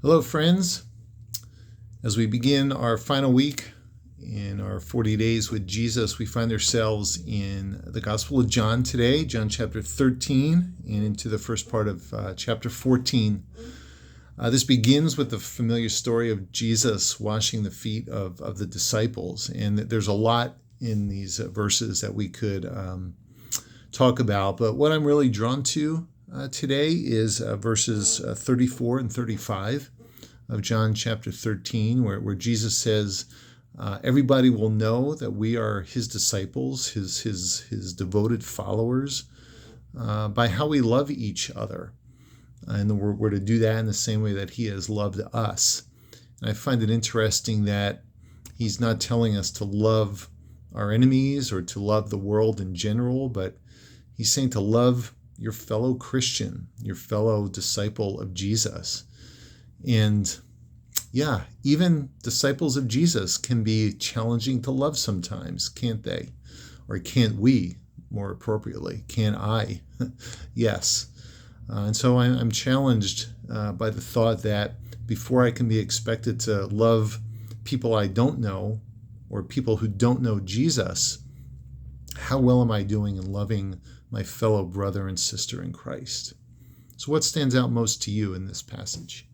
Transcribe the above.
Hello, friends. As we begin our final week in our 40 days with Jesus, we find ourselves in the Gospel of John today, John chapter 13, and into the first part of chapter 14. This begins with the familiar story of Jesus washing the feet of the disciples, and there's a lot in these verses that we could talk about, but what I'm really drawn to today is verses 34 and 35 of John chapter 13, where Jesus says, everybody will know that we are his disciples, his devoted followers, by how we love each other. And we're to do that in the same way that he has loved us. And I find it interesting that he's not telling us to love our enemies or to love the world in general, but he's saying to love your fellow Christian, your fellow disciple of Jesus. And yeah, even disciples of Jesus can be challenging to love sometimes, can't they? Or can't we, more appropriately? Can I? Yes. And so I'm challenged by the thought that before I can be expected to love people I don't know or people who don't know Jesus, how well am I doing in loving my fellow brother and sister in Christ? So what stands out most to you in this passage?